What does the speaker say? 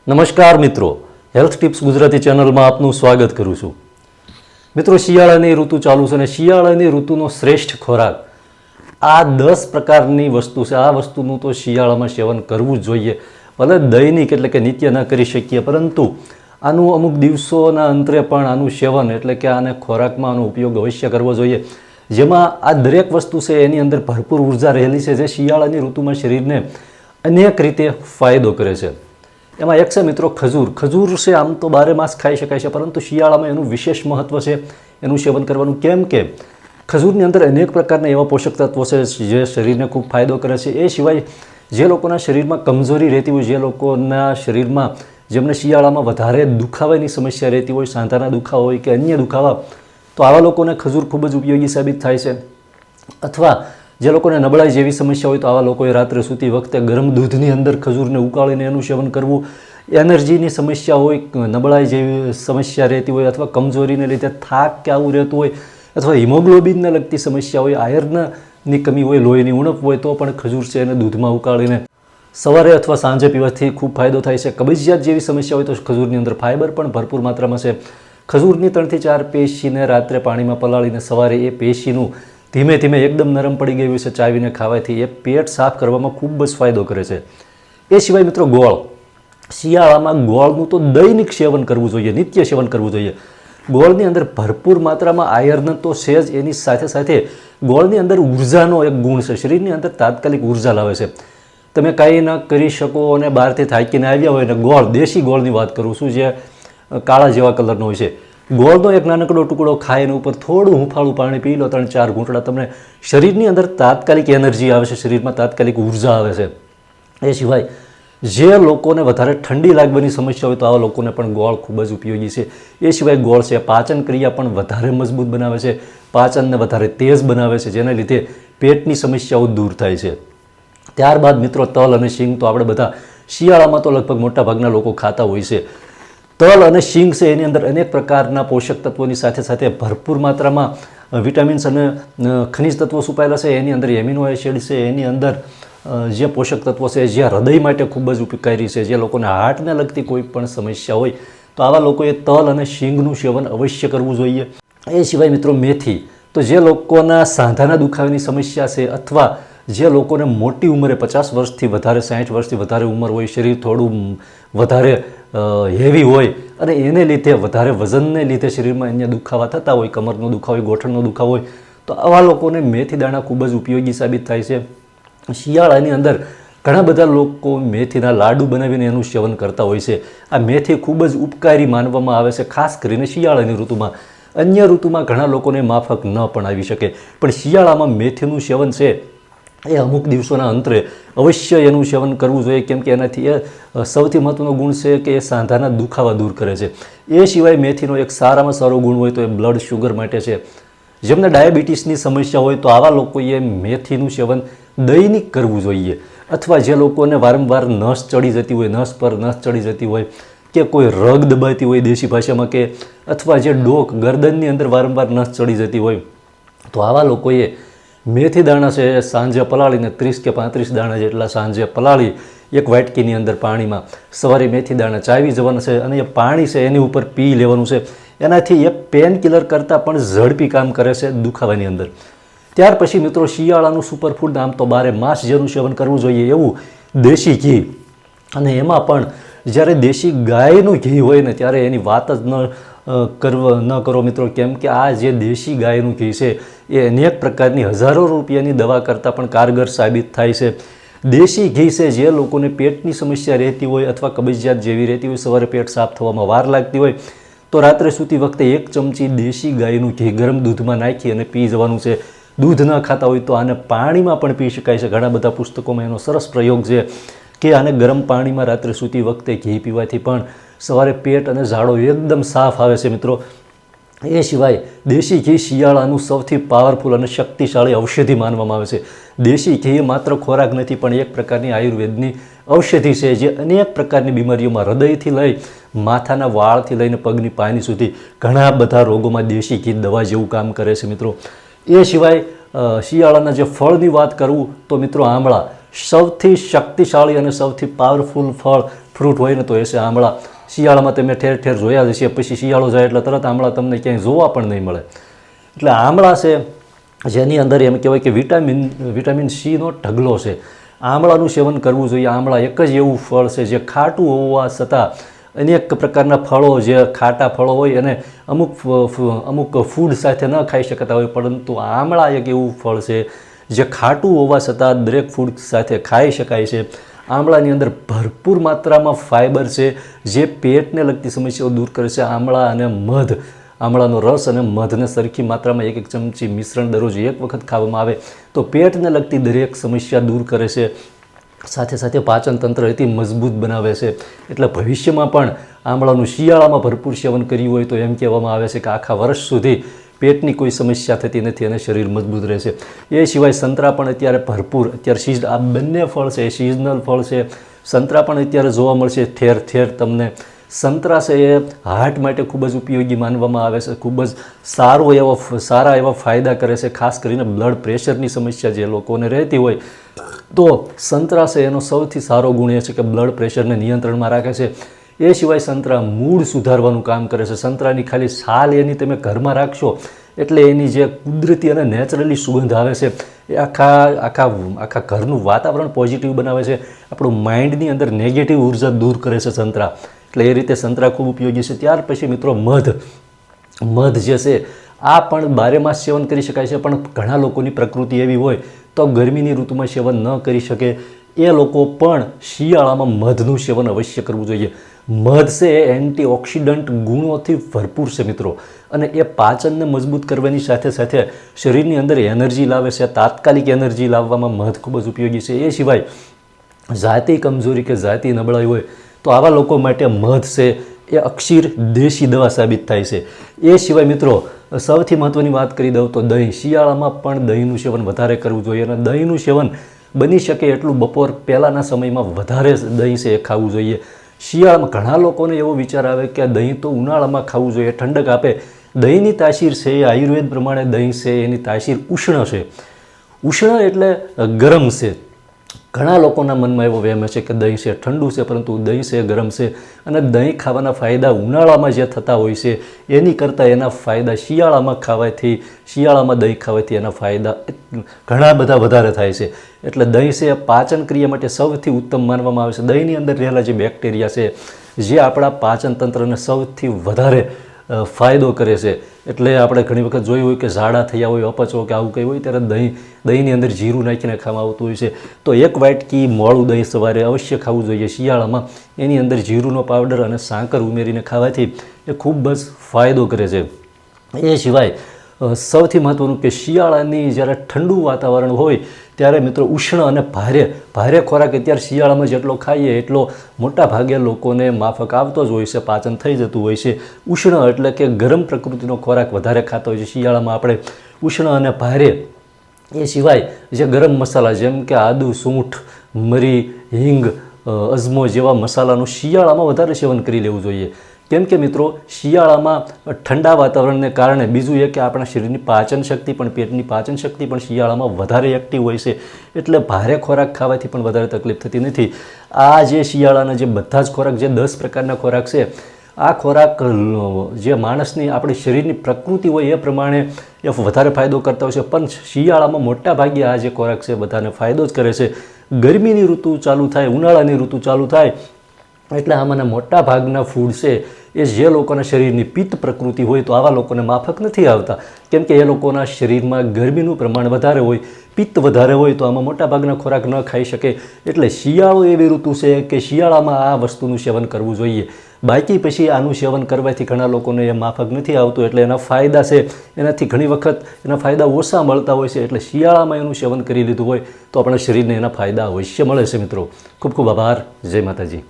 નમસ્કાર મિત્રો, health tips Gujarati ચેનલમાં આપનું સ્વાગત કરું છું. મિત્રો, શિયાળાની ઋતુ ચાલુ છે અને શિયાળાની ઋતુનો શ્રેષ્ઠ ખોરાક આ 10 પ્રકારની વસ્તુ છે. આ વસ્તુનું તો શિયાળામાં સેવન કરવું જ જોઈએ. ભલે દૈનિક એટલે કે નિત્ય ન કરી શકીએ, પરંતુ આનું અમુક દિવસોના અંતરે પણ આનું સેવન એટલે કે આને ખોરાકમાં આનો ઉપયોગ અવશ્ય કરવો જોઈએ. જેમાં આ દરેક વસ્તુ છે એની અંદર ભરપૂર ઉર્જા રહેલી છે, જે શિયાળાની ઋતુમાં શરીરને અનેક રીતે ફાયદો કરે છે. એમાં એક છે મિત્રો ખજૂર. ખજૂર છે આમ તો 12 માસ ખાઈ શકાય છે, પરંતુ શિયાળામાં એનું વિશેષ મહત્ત્વ છે એનું સેવન કરવાનું. કેમ કે ખજૂરની અંદર અનેક પ્રકારના એવા પોષક તત્વો છે જે શરીરને ખૂબ ફાયદો કરે છે. એ સિવાય જે લોકોના શરીરમાં કમજોરી રહેતી હોય, જે લોકોના શરીરમાં જેમને શિયાળામાં વધારે દુખાવાની સમસ્યા રહેતી હોય, સાંધાના દુખાવા હોય કે અન્ય દુખાવા, તો આવા લોકોને ખજૂર ખૂબ જ ઉપયોગી સાબિત થાય છે. અથવા જે લોકોને નબળાઈ જેવી સમસ્યા હોય, તો આવા લોકોએ રાત્રે સૂતી વખતે ગરમ દૂધની અંદર ખજૂરને ઉકાળીને એનું સેવન કરવું. એનર્જીની સમસ્યા હોય, નબળાઈ જેવી સમસ્યા રહેતી હોય, અથવા કમજોરીને લીધે થાક કે આવું રહેતું હોય, અથવા હિમોગ્લોબિનને લગતી સમસ્યા હોય, આયર્નની કમી હોય, લોહીની ઉણપ હોય, તો પણ ખજૂર છે એને દૂધમાં ઉકાળીને સવારે અથવા સાંજે પીવાથી ખૂબ ફાયદો થાય છે. કબજિયાત જેવી સમસ્યા હોય તો ખજૂરની અંદર ફાઇબર પણ ભરપૂર માત્રામાં છે. ખજૂરની 3 થી 4 પેશીને રાત્રે પાણીમાં પલાળીને સવારે એ પેશીનું ધીમે ધીમે એકદમ નરમ પડી ગયું છે ચાવીને ખાવાથી એ પેટ સાફ કરવામાં ખૂબ જ ફાયદો કરે છે. એ સિવાય મિત્રો ગોળ. શિયાળામાં ગોળનું તો દૈનિક સેવન કરવું જોઈએ, નિત્ય સેવન કરવું જોઈએ. ગોળની અંદર ભરપૂર માત્રામાં આયર્ન તો છે જ, એની સાથે સાથે ગોળની અંદર ઉર્જાનો એક ગુણ છે. શરીરની અંદર તાત્કાલિક ઉર્જા લાવે છે. તમે કાંઈ ન કરી શકો અને બહારથી થાકીને આવ્યા હોય ને ગોળ, દેશી ગોળની વાત કરું છું, જે કાળા જેવા કલરનો હોય છે, ગોળનો એક નાનકડો ટુકડો ખાઈને ઉપર થોડું હુંફાળું પાણી પી લો, 3-4 ઘૂંટડા, તમને શરીરની અંદર તાત્કાલિક એનર્જી આવે છે, શરીરમાં તાત્કાલિક ઉર્જા આવે છે. એ સિવાય જે લોકોને વધારે ઠંડી લાગવાની સમસ્યા હોય તો આવા લોકોને પણ ગોળ ખૂબ જ ઉપયોગી છે. એ સિવાય ગોળ છે પાચન ક્રિયા પણ વધારે મજબૂત બનાવે છે, પાચનને વધારે તેજ બનાવે છે, જેના લીધે પેટની સમસ્યાઓ દૂર થાય છે. ત્યારબાદ મિત્રો તલ અને શીંગ તો આપણે બધા શિયાળામાં તો લગભગ મોટા ભાગના લોકો ખાતા હોય છે. તલ અને શીંગ છે એની અંદર અનેક પ્રકારના પોષક તત્વોની સાથે સાથે ભરપૂર માત્રામાં વિટામિન્સ અને ખનિજ તત્વો છુપાયેલા છે. એની અંદર એમિનો એસિડ છે, એની અંદર જે પોષક તત્વો છે જે હૃદય માટે ખૂબ જ ઉપકારી છે. જે લોકોને હાર્ટને લગતી કોઈ પણ સમસ્યા હોય તો આવા લોકોએ તલ અને શીંગનું સેવન અવશ્ય કરવું જોઈએ. એ સિવાય મિત્રો મેથી. તો જે લોકોના સાંધાના દુખાવાની સમસ્યા છે, અથવા જે લોકોને મોટી ઉંમરે 50 વર્ષથી વધારે, 60 વર્ષથી વધારે ઉંમર હોય, શરીર થોડું વધારે હેવી હોય અને એને લીધે વધારે વજનને લીધે શરીરમાં અન્ય દુખાવા થતા હોય, કમરનો દુખાવો હોય, ગોઠણનો દુખાવો હોય, તો આવા લોકોને મેથી દાણા ખૂબ જ ઉપયોગી સાબિત થાય છે. શિયાળાની અંદર ઘણા બધા લોકો મેથીના લાડુ બનાવીને એનું સેવન કરતા હોય છે. આ મેથી ખૂબ જ ઉપકારી માનવામાં આવે છે, ખાસ કરીને શિયાળાની ઋતુમાં. અન્ય ઋતુમાં ઘણા લોકોને માફક ન પણ આવી શકે, પણ શિયાળામાં મેથીનું સેવન છે એ અમુક દિવસોના અંતરે અવશ્ય એનું સેવન કરવું જોઈએ. કેમ કે એનાથી એ સૌથી મહત્ત્વનો ગુણ છે કે એ સાંધાના દુખાવા દૂર કરે છે. એ સિવાય મેથીનો એક સારામાં સારો ગુણ હોય તો એ બ્લડ શુગર માટે છે. જેમને ડાયાબિટીસની સમસ્યા હોય તો આવા લોકોએ મેથીનું સેવન દૈનિક કરવું જોઈએ. અથવા જે લોકોને વારંવાર નસ ચડી જતી હોય, નસ પર નસ ચડી જતી હોય, કે કોઈ રગ દબાતી હોય દેશી ભાષામાં, કે અથવા જે ડોક ગરદનની અંદર વારંવાર નસ ચડી જતી હોય, તો આવા લોકોએ મેથી દાણા છે સાંજે પલાળીને 30 કે 35 દાણા જેટલા સાંજે પલાળી એક વાટકીની અંદર પાણીમાં સવારે મેથી દાણા ચાવી જવાના છે અને એ પાણી છે એની ઉપર પી લેવાનું છે. એનાથી એ પેન કિલર કરતાં પણ ઝડપી કામ કરે છે દુખાવાની અંદર. ત્યાર પછી મિત્રો શિયાળાનું સુપરફૂડ, આમ તો 12 માસ જેનું સેવન કરવું જોઈએ એવું દેશી ઘી. અને એમાં પણ જ્યારે દેશી ગાયનું ઘી હોય ને ત્યારે એની વાત જ ન કરો મિત્રો. કેમ કે આ જે દેશી ગાયનું ઘી છે એ અનેક પ્રકારની હજારો રૂપિયાની દવા કરતાં પણ કારગર સાબિત થાય છે. દેશી ઘી છે જે લોકોને પેટની સમસ્યા રહેતી હોય અથવા કબજિયાત જેવી રહેતી હોય, સવારે પેટ સાફ થવામાં વાર લાગતી હોય, તો રાત્રે સૂતી વખતે 1 ચમચી દેશી ગાયનું ઘી ગરમ દૂધમાં નાખી અને પી જવાનું છે. દૂધ ન ખાતા હોય તો આને પાણીમાં પણ પી શકાય છે. ઘણા બધા પુસ્તકોમાં એનો સરસ પ્રયોગ છે કે આને ગરમ પાણીમાં રાત્રે સૂતી વખતે ઘી પીવાથી પણ સવારે પેટ અને ઝાડો એકદમ સાફ આવે છે મિત્રો. એ સિવાય દેશી ઘી શિયાળાનું સૌથી પાવરફુલ અને શક્તિશાળી ઔષધિ માનવામાં આવે છે. દેશી ઘી એ માત્ર ખોરાક નથી, પણ એક પ્રકારની આયુર્વેદની ઔષધિ છે જે અનેક પ્રકારની બીમારીઓમાં, હૃદયથી લઈ માથાના વાળથી લઈને પગની પાની સુધી ઘણા બધા રોગોમાં દેશી ઘી દવા જેવું કામ કરે છે મિત્રો. એ સિવાય શિયાળાના જે ફળની વાત કરું તો મિત્રો આંબળા. સૌથી શક્તિશાળી અને સૌથી પાવરફુલ ફ્રૂટ હોય ને તો એ છે આમળા. શિયાળામાં તમે ઠેર ઠેર જોયા જ હશે, પછી શિયાળો જાય એટલે તરત આમળા તમને ક્યાંય જોવા પણ નહીં મળે. એટલે આમળા છે જેની અંદર એમ કહેવાય કે વિટામિન સીનો ઢગલો છે. આમળાનું સેવન કરવું જોઈએ. આમળા એક જ એવું ફળ છે જે ખાટું હોવા છતાં અનેક પ્રકારના ફળો જે ખાટા ફળો હોય અને અમુક ફૂડ સાથે ન ખાઈ શકતા હોય, પરંતુ આમળા એક એવું ફળ છે જે ખાટું હોવા છતાં દરેક ફૂડ સાથે ખાઈ શકાય છે. આમળાની અંદર ભરપૂર માત્રામાં ફાઇબર છે જે પેટને લગતી સમસ્યાઓ દૂર કરે છે. આમળા અને મધ, આમળાનો રસ અને મધને સરખી માત્રામાં 1 ચમચી મિશ્રણ દરરોજ 1 વખત ખાવામાં આવે તો પેટને લગતી દરેક સમસ્યા દૂર કરે છે. સાથે સાથે પાચન તંત્ર અતિ મજબૂત બનાવે છે. એટલે ભવિષ્યમાં પણ આમળાનું શિયાળામાં ભરપૂર સેવન કર્યું હોય તો એમ કહેવામાં આવે છે કે આખા વર્ષ સુધી પેટની કોઈ સમસ્યા થતી નથી અને શરીર મજબૂત રહે છે. એ સિવાય સંતરા પણ અત્યારે ભરપૂર, અત્યારે આ બંને ફળ છે એ સિઝનલ ફળ છે. સંતરા પણ અત્યારે જોવા મળશે ઠેર ઠેર તમને. સંતરા છે એ હાર્ટ માટે ખૂબ જ ઉપયોગી માનવામાં આવે છે. ખૂબ જ સારા એવા ફાયદા કરે છે. ખાસ કરીને બ્લડ પ્રેશરની સમસ્યા જે લોકોને રહેતી હોય તો સંતરા છે એનો સૌથી સારો ગુણ એ છે કે બ્લડ પ્રેશરને નિયંત્રણમાં રાખે છે. એ સિવાય સંતરા મૂળ સુધારવાનું કામ કરે છે. સંતરાની ખાલી છાલ એની તમે ઘરમાં રાખશો એટલે એની જે કુદરતી અને નેચરલી સુગંધ આવે છે એ આખા ઘરનું વાતાવરણ પોઝિટિવ બનાવે છે. આપણું માઇન્ડની અંદર નેગેટિવ ઉર્જા દૂર કરે છે સંતરા. એટલે એ રીતે સંતરા ખૂબ ઉપયોગી છે. ત્યાર પછી મિત્રો મધ જે છે આ પણ 12 માસ સેવન કરી શકાય છે, પણ ઘણા લોકોની પ્રકૃતિ એવી હોય તો ગરમીની ઋતુમાં સેવન ન કરી શકે એ લોકો પણ શિયાળામાં મધનું સેવન અવશ્ય કરવું જોઈએ. મધ છે એ એન્ટીઓક્સિડન્ટ ગુણોથી ભરપૂર છે મિત્રો, અને એ પાચનને મજબૂત કરવાની સાથે સાથે શરીરની અંદર એનર્જી લાવે છે. તાત્કાલિક એનર્જી લાવવામાં મધ ખૂબ જ ઉપયોગી છે. એ સિવાય જાતિ કમજોરી કે જાતિ નબળાઈ હોય તો આવા લોકો માટે મધ છે એ અક્ષીર દેશી દવા સાબિત થાય છે. એ સિવાય મિત્રો સૌથી મહત્ત્વની વાત કરી દઉં તો દહીં. શિયાળામાં પણ દહીંનું સેવન વધારે કરવું જોઈએ, અને દહીંનું સેવન બની શકે એટલું બપોર પહેલાંના સમયમાં વધારે દહીં છે એ ખાવું જોઈએ. શિયાળામાં ઘણા લોકોને એવો વિચાર આવે કે દહીં તો ઉનાળામાં ખાવું જોઈએ, ઠંડક આપે. દહીંની તાસીર છે એ આયુર્વેદ પ્રમાણે દહીં છે એની તાસીર ઉષ્ણ છે. ઉષ્ણ એટલે ગરમ છે. ઘણા લોકોના મનમાં એવો વહેમ છે કે દહીં છે ઠંડુ છે, પરંતુ દહીં છે ગરમ છે, અને દહીં ખાવાના ફાયદા ઉનાળામાં જે થતા હોય છે એની કરતાં એના ફાયદા શિયાળામાં દહીં ખાવાથી એના ફાયદા ઘણા બધા વધારે થાય છે. એટલે દહીં છે પાચન ક્રિયા માટે સૌથી ઉત્તમ માનવામાં આવે છે. દહીંની અંદર રહેલા જે બેક્ટેરિયા છે જે આપણા પાચન તંત્રને સૌથી વધારે ફાયદો કરે છે. એટલે આપણે ઘણી વખત જોયું હોય કે ઝાડા થયા હોય, અપચો કે આવું કંઈ હોય ત્યારે દહીંની અંદર જીરું નાખીને ખાવામાં આવતું હોય છે. તો 1 વાટકી મોળું દહીં સવારે અવશ્ય ખાવું જોઈએ શિયાળામાં. એની અંદર જીરુંનો પાવડર અને સાકર ઉમેરીને ખાવાથી એ ખૂબ જ ફાયદો કરે છે. એ સિવાય સૌથી મહત્ત્વનું કે શિયાળાની જ્યારે ઠંડુ વાતાવરણ હોય ત્યારે મિત્રો ઉષ્ણ અને ભારે ખોરાક અત્યારે શિયાળામાં જેટલો ખાઈએ એટલો મોટા ભાગે લોકોને માફક આવતો જ હોય છે, પાચન થઈ જતું હોય છે. ઉષ્ણ એટલે કે ગરમ પ્રકૃતિનો ખોરાક વધારે ખાતો હોય છે શિયાળામાં આપણે. ઉષ્ણ અને ભારે એ સિવાય જે ગરમ મસાલા જેમ કે આદુ, સૂંઠ, મરી, હિંગ, અજમો જેવા મસાલાનું શિયાળામાં વધારે સેવન કરી લેવું જોઈએ. કેમ કે મિત્રો શિયાળામાં ઠંડા વાતાવરણને કારણે બીજું એ કે આપણા શરીરની પાચન શક્તિ પણ, પેટની પાચન શક્તિ પણ શિયાળામાં વધારે એક્ટિવ હોય છે. એટલે ભારે ખોરાક ખાવાથી પણ વધારે તકલીફ થતી નથી. આ જે શિયાળાના જે બધા જ ખોરાક, જે 10 પ્રકારના ખોરાક છે, આ ખોરાક જે માણસની આપણી શરીરની પ્રકૃતિ હોય એ પ્રમાણે એ વધારે ફાયદો કરતા હોય છે. પણ શિયાળામાં મોટા ભાગે આ જે ખોરાક છે બધાને ફાયદો જ કરે છે. ગરમીની ઋતુ ચાલુ થાય, ઉનાળાની ઋતુ ચાલુ થાય એટલે આમાંના મોટા ભાગના ફૂડ છે એ જે લોકોના શરીરની પિત્ત પ્રકૃતિ હોય તો આવા લોકોને માફક નથી આવતા. કેમ કે એ લોકોના શરીરમાં ગરમીનું પ્રમાણ વધારે હોય, પિત્ત વધારે હોય, તો આમાં મોટા ભાગના ખોરાક ન ખાઈ શકે. એટલે શિયાળો એવી ઋતુ છે કે શિયાળામાં આ વસ્તુનું સેવન કરવું જોઈએ. બાકી પછી આનું સેવન કરવાથી ઘણા લોકોને એ માફક નથી આવતું, એટલે એના ફાયદા છે એનાથી ઘણી વખત એના ફાયદા ઓછા મળતા હોય છે. એટલે શિયાળામાં એનું સેવન કરી લીધું હોય તો આપણા શરીરને એના ફાયદા અવશ્ય મળે છે મિત્રો. ખૂબ ખૂબ આભાર. જય માતાજી.